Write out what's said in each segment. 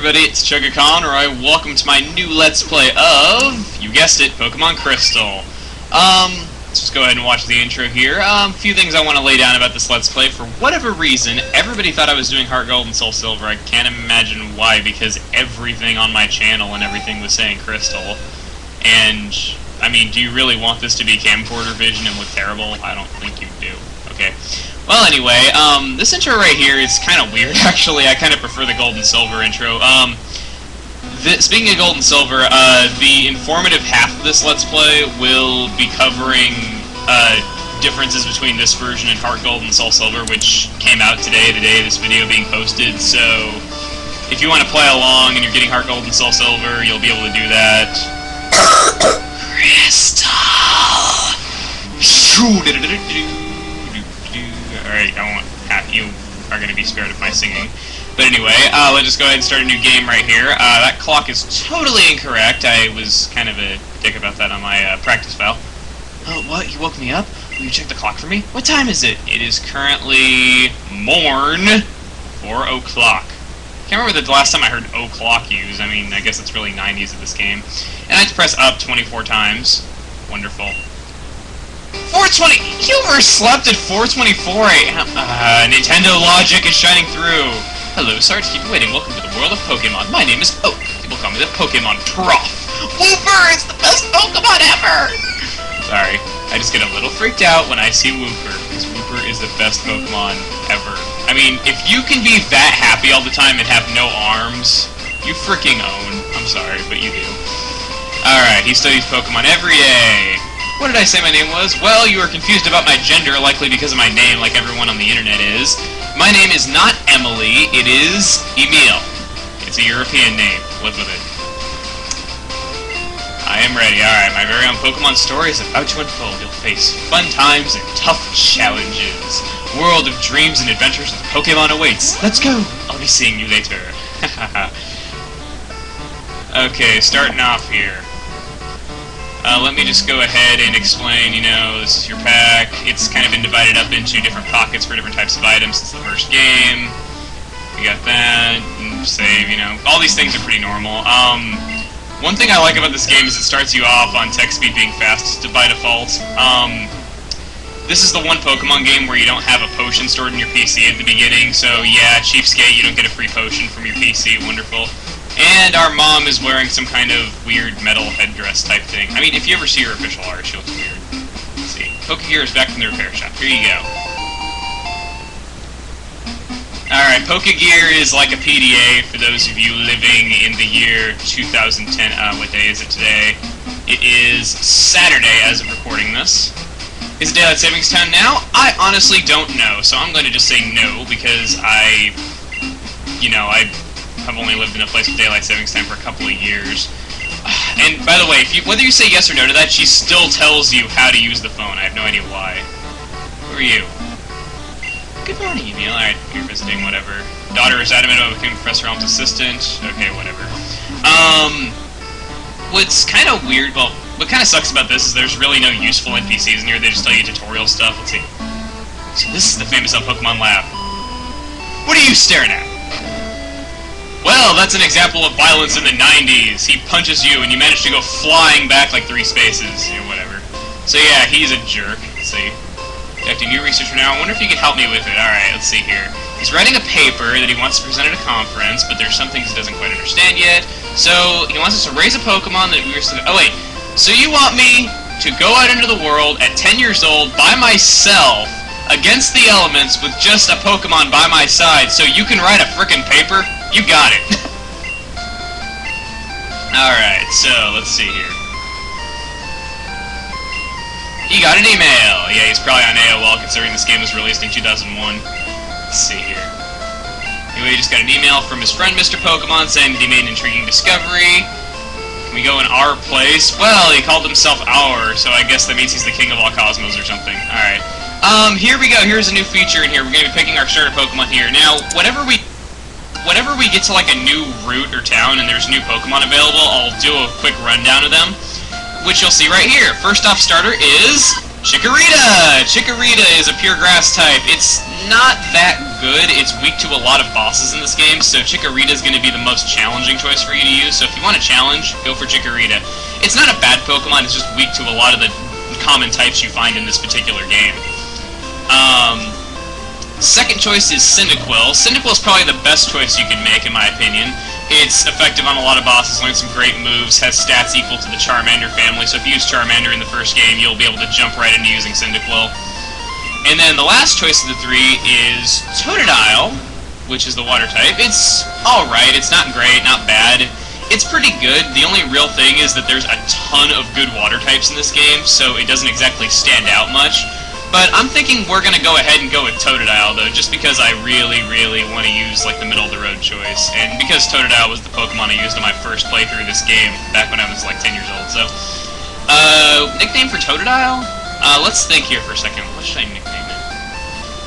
everybody, it's MrConmaster0317's. Welcome to my new Let's Play of, you guessed it, Pokemon Crystal. Let's just go ahead and watch the intro here. A few things I want to lay down about this Let's Play. For whatever reason, everybody thought I was doing Heart Gold and Soul Silver. I can't imagine why, because everything on my channel and everything was saying Crystal. And, I mean, do you really want this to be camcorder vision and look terrible? I don't think you do. Okay. Well, anyway, this intro right here is kind of weird, actually. I kind of prefer the Gold and Silver intro. Speaking of Gold and Silver, the informative half of this Let's Play will be covering differences between this version and Heart Gold and Soul Silver, which came out today, the day of this video being posted. So, if you want to play along and you're getting Heart Gold and Soul Silver, you'll be able to do that. Crystal! Alright, you are going to be spared of my singing. But anyway, let's just go ahead and start a new game right here. That clock is totally incorrect. I was kind of a dick about that on my practice file. Oh, what? You woke me up? Will you check the clock for me? What time is it? It is currently morn 4 o'clock. Can't remember the last time I heard o'clock used. I mean, I guess it's really 90s of this game. And I have to press up 24 times. Wonderful. 420! You overslept at 4:24 a.m. Nintendo logic is shining through. Hello, sorry to keep you waiting. Welcome to the world of Pokemon. My name is Oak. People call me the Pokemon Prof. Wooper is the best Pokemon ever! Sorry, I just get a little freaked out when I see Wooper, because Wooper is the best Pokemon ever. I mean, if you can be that happy all the time and have no arms, you freaking own. I'm sorry, but you do. Alright, he studies Pokemon every day. What did I say my name was? Well, you are confused about my gender, likely because of my name, like everyone on the internet is. My name is not Emily, it is Emil. It's a European name. Live with it. I am ready. Alright, my very own Pokemon story is about to unfold. You'll face fun times and tough challenges. World of dreams and adventures with Pokemon awaits. Let's go! I'll be seeing you later. Okay, starting off here. Let me just go ahead and explain, you know, this is your pack. It's kind of been divided up into different pockets for different types of items. It's the first game. We got that, and save, you know. All these things are pretty normal. One thing I like about this game is it starts you off on text speed being fast by default. This is the one Pokemon game where you don't have a potion stored in your PC at the beginning, so yeah, cheapskate, you don't get a free potion from your PC. Wonderful. And our mom is wearing some kind of weird metal headdress type thing. I mean, if you ever see her official art, she looks weird. Let's see. Pokegear is back from the repair shop. Here you go. Alright, Pokegear is like a PDA for those of you living in the year 2010. What day is it today? It is Saturday as of recording this. Is it Daylight Savings Time now? I honestly don't know, so I'm going to just say no, because I have only lived in a place with Daylight Savings Time for a couple of years. And, by the way, whether you say yes or no to that, she still tells you how to use the phone. I have no idea why. Who are you? Good morning, Emil. Alright, you're visiting, whatever. Daughter is adamant about becoming Professor Elm's assistant. Okay, whatever. What's kind of weird, well, what kind of sucks about this is there's really no useful NPCs in here. They just tell you tutorial stuff. Let's see. So this is the famous Pokemon Lab. What are you staring at? Well, that's an example of violence in the 90s. He punches you, and you manage to go flying back like 3 spaces, or whatever. So yeah, he's a jerk. Let's see. Conducting new research for now. I wonder if you can help me with it. Alright, let's see here. He's writing a paper that he wants to present at a conference, but there's some things he doesn't quite understand yet. So, he wants us to raise a Pokemon that we were still... Oh, wait. So you want me to go out into the world at 10 years old by myself against the elements with just a Pokemon by my side so you can write a frickin' paper? You got it. Alright, so let's see here. He got an email. Yeah, he's probably on AOL considering this game was released in 2001. Let's see here. Anyway, he just got an email from his friend Mr. Pokemon saying that he made an intriguing discovery. Can we go in our place? Well, he called himself Our, so I guess that means he's the king of all cosmos or something. Alright. Here we go. Here's a new feature in here. We're going to be picking our starter Pokemon here. Now, whenever we get to like a new route or town and there's new Pokemon available, I'll do a quick rundown of them, which you'll see right here. First off starter is Chikorita! Chikorita is a pure grass type. It's not that good. It's weak to a lot of bosses in this game, so Chikorita is going to be the most challenging choice for you to use. So if you want a challenge, go for Chikorita. It's not a bad Pokemon, it's just weak to a lot of the common types you find in this particular game. Second choice is Cyndaquil. Cyndaquil is probably the best choice you can make, in my opinion. It's effective on a lot of bosses, learns some great moves, has stats equal to the Charmander family, so if you use Charmander in the first game, you'll be able to jump right into using Cyndaquil. And then the last choice of the three is Totodile, which is the water type. It's alright, it's not great, not bad. It's pretty good. The only real thing is that there's a ton of good water types in this game, so it doesn't exactly stand out much. But I'm thinking we're going to go ahead and go with Totodile, though, just because I really, really want to use, like, the middle-of-the-road choice. And because Totodile was the Pokemon I used in my first playthrough of this game, back when I was, like, 10 years old, so... nickname for Totodile? Let's think here for a second. What should I nickname it?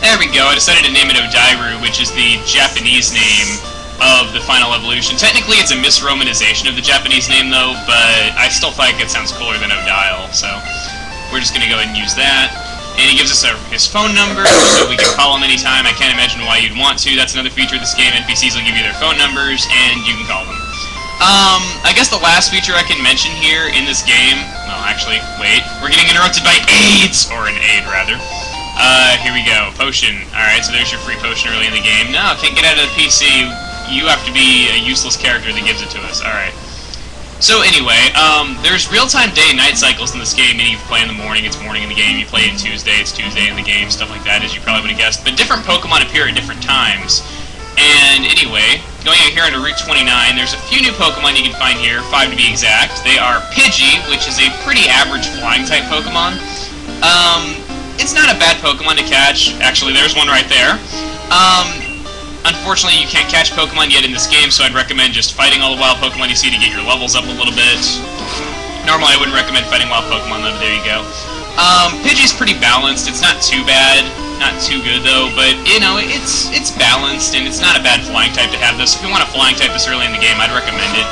There we go. I decided to name it Odairu, which is the Japanese name of the final evolution. Technically, it's a misromanization of the Japanese name, though, but I still think it sounds cooler than Odile, so we're just going to go ahead and use that. And he gives us his phone number, so we can call him anytime. I can't imagine why you'd want to. That's another feature of this game. NPCs will give you their phone numbers, and you can call them. I guess the last feature I can mention here in this game... Well, actually, wait. We're getting interrupted by AIDS! Or an aid, rather. Here we go. Potion. Alright, so there's your free potion early in the game. No, can't get out of the PC. You have to be a useless character that gives it to us. Alright. So anyway, there's real-time day and night cycles in this game, meaning you play in the morning, it's morning in the game, you play in Tuesday, it's Tuesday in the game, stuff like that, as you probably would have guessed. But different Pokemon appear at different times. And anyway, going out here into Route 29, there's a few new Pokemon you can find here, 5 to be exact. They are Pidgey, which is a pretty average flying-type Pokemon. It's not a bad Pokemon to catch. Actually, there's one right there. Unfortunately, you can't catch Pokemon yet in this game, so I'd recommend just fighting all the wild Pokemon you see to get your levels up a little bit. Normally, I wouldn't recommend fighting wild Pokemon, though. There you go. Pidgey's pretty balanced. It's not too bad. Not too good, though, but, you know, it's balanced, and it's not a bad flying type to have this. If you want a flying type this early in the game, I'd recommend it.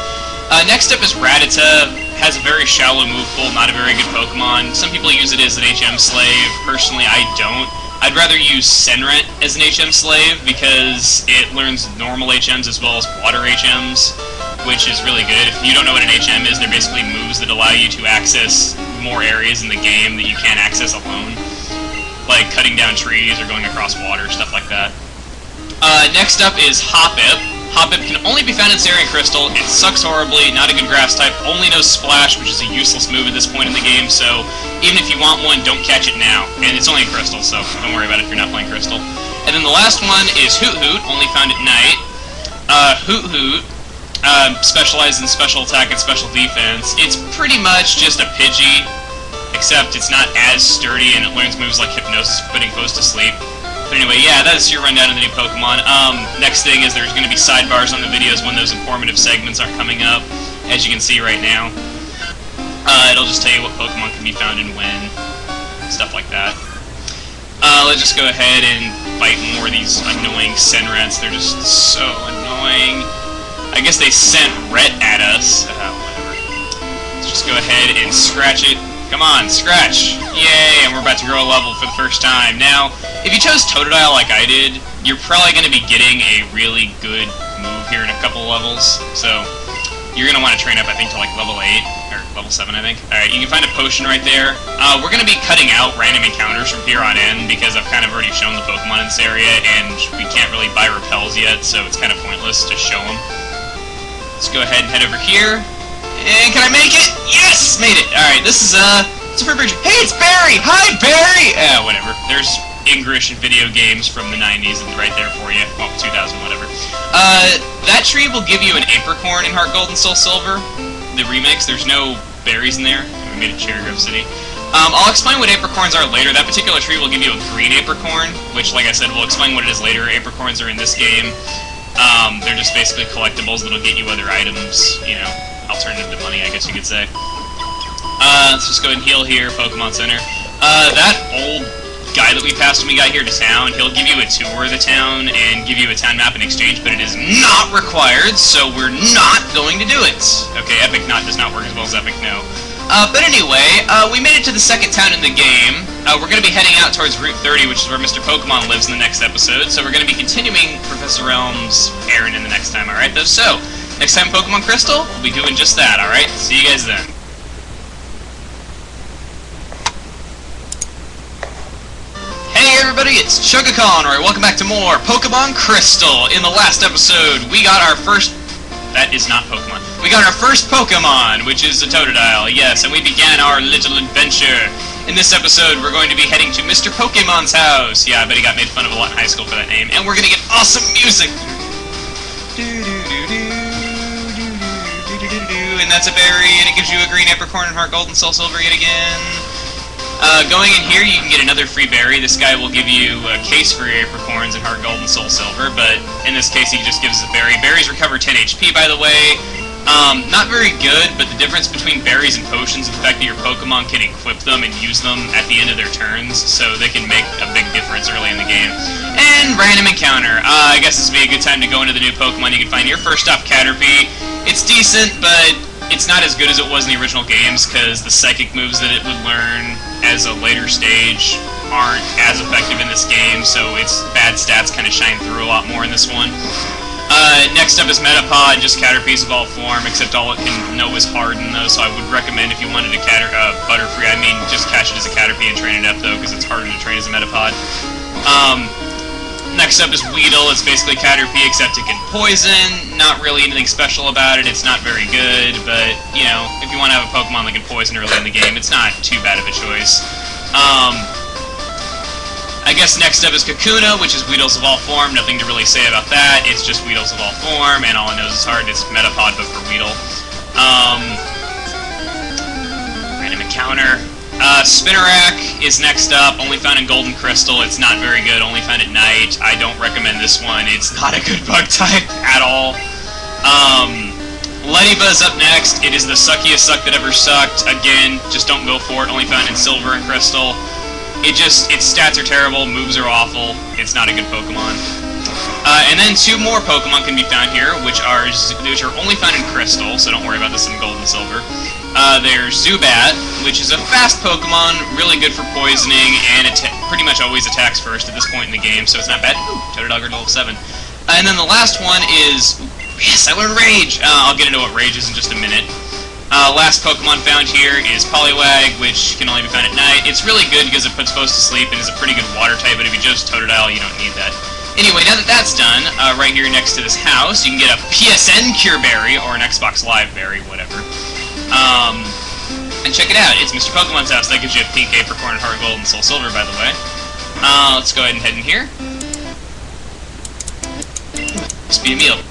Next up is Rattata. Has a very shallow move pool, not a very good Pokemon. Some people use it as an HM slave. Personally, I don't. I'd rather use Senret as an HM slave, because it learns normal HMs as well as water HMs, which is really good. If you don't know what an HM is, they're basically moves that allow you to access more areas in the game that you can't access alone. Like cutting down trees or going across water, stuff like that. Next up is Hoppip. Hoppip can only be found in Sarian Crystal. It sucks horribly, not a good grass type, only knows Splash, which is a useless move at this point in the game, so even if you want one, don't catch it now. And it's only in Crystal, so don't worry about it if you're not playing Crystal. And then the last one is Hoot Hoot, only found at night. Hoot Hoot specializes in special attack and special defense. It's pretty much just a Pidgey, except it's not as sturdy, and it learns moves like Hypnosis for putting foes to sleep. But anyway, yeah, that's your rundown of the new Pokemon. Next thing is there's going to be sidebars on the videos when those informative segments are coming up, as you can see right now. It'll just tell you what Pokemon can be found and when, stuff like that. Let's just go ahead and fight more of these annoying Senrets. They're just so annoying. I guess they sent Ret at us. Whatever. Let's just go ahead and scratch it. Come on, scratch! Yay, and we're about to grow a level for the first time. Now, if you chose Totodile like I did, you're probably going to be getting a really good move here in a couple levels. So, you're going to want to train up, I think, to like level 8, or level 7, I think. Alright, you can find a potion right there. We're going to be cutting out random encounters from here on in, because I've kind of already shown the Pokemon in this area, and we can't really buy repels yet, so it's kind of pointless to show them. Let's go ahead and head over here. And can I make it? Yes! Made it! Alright, this is, it's a bridge. Hey, it's Barry! Hi, Barry! Whatever. There's English video games from the 90s and right there for you. Well, 2000, whatever. That tree will give you an apricorn in Heart Gold and Soul Silver. The remix, there's no berries in there. We made it Cherry Grove City. I'll explain what apricorns are later. That particular tree will give you a green apricorn, which, like I said, we'll explain what it is later. Apricorns are in this game. They're just basically collectibles that'll get you other items, you know, alternative to money, I guess you could say. Let's just go ahead and heal here, Pokemon Center. That old guy that we passed when we got here to town, he'll give you a tour of the town and give you a town map in exchange, but it is not required, so we're not going to do it. Okay, Epic Knot does not work as well as Epic No. But anyway, we made it to the second town in the game. We're going to be heading out towards Route 30, which is where Mr. Pokemon lives in the next episode, so we're going to be continuing Professor Elm's errand in the next time, alright though? So, next time Pokemon Crystal, we'll be doing just that, alright? See you guys then. Hey everybody, it's Chuggaaconroy. Welcome back to more Pokemon Crystal. In the last episode, we got our first... That is not Pokemon. We got our first Pokemon, which is a Totodile, yes, and we began our little adventure. In this episode, we're going to be heading to Mr. Pokemon's house. Yeah, I bet he got made fun of a lot in high school for that name. And we're gonna get awesome music! And that's a berry, and it gives you a green apricorn and heart gold and soul silver yet again. Going in here, you can get another free berry. This guy will give you a case for your apricorns and heart gold and soul silver, but in this case, he just gives us a berry. Berries recover 10 HP, by the way. Not very good, but the difference between berries and potions is the fact that your Pokemon can equip them and use them at the end of their turns, so they can make a big difference early in the game. And random encounter. I guess this would be a good time to go into the new Pokemon. You can find your first off Caterpie. It's decent, but it's not as good as it was in the original games, because the psychic moves that it would learn as a later stage aren't as effective in this game, so its bad stats kind of shine through a lot more in this one. Next up is Metapod, just Caterpie's evolved form, except all it can know is Harden, though, so I would recommend if you wanted a Butterfree, I mean, just catch it as a Caterpie and train it up, though, because it's harder to train as a Metapod. Next up is Weedle. It's basically Caterpie, except it can poison. Not really anything special about it. It's not very good, but, you know, if you want to have a Pokemon that can poison early in the game, it's not too bad of a choice. I guess next up is Kakuna, which is Weedle's evolved form. Nothing to really say about that. It's just Weedle's evolved form, and all it knows is hard. It's Metapod, but for Weedle. Random encounter. Spinarak is next up, only found in Golden Crystal. It's not very good, only found at night. I don't recommend this one. It's not a good bug type at all. Ledybuzz up next. It is the suckiest suck that ever sucked. Again, just don't go for it. Only found in Silver and Crystal. Its stats are terrible, moves are awful. It's not a good Pokemon. And then two more Pokemon can be found here, which are only found in Crystal, so don't worry about this in Gold and Silver. There's Zubat, which is a fast Pokemon, really good for poisoning, and it pretty much always attacks first at this point in the game, so it's not bad. Ooh, Totodile level 7. And then the last one is... Yes, I learned Rage! I'll get into what Rage is in just a minute. Last Pokemon found here is Poliwag, which can only be found at night. It's really good because it puts foes to sleep and is a pretty good water type, but if you just Totodile, you don't need that. Anyway, now that that's done, right here next to this house, you can get a PSN Cure Berry, or an Xbox Live Berry, whatever. And check it out, it's Mr. Pokemon's house. That gives you a pink apricorn, heart gold, and soul silver, by the way. Let's go ahead and head in here. Must be a meal.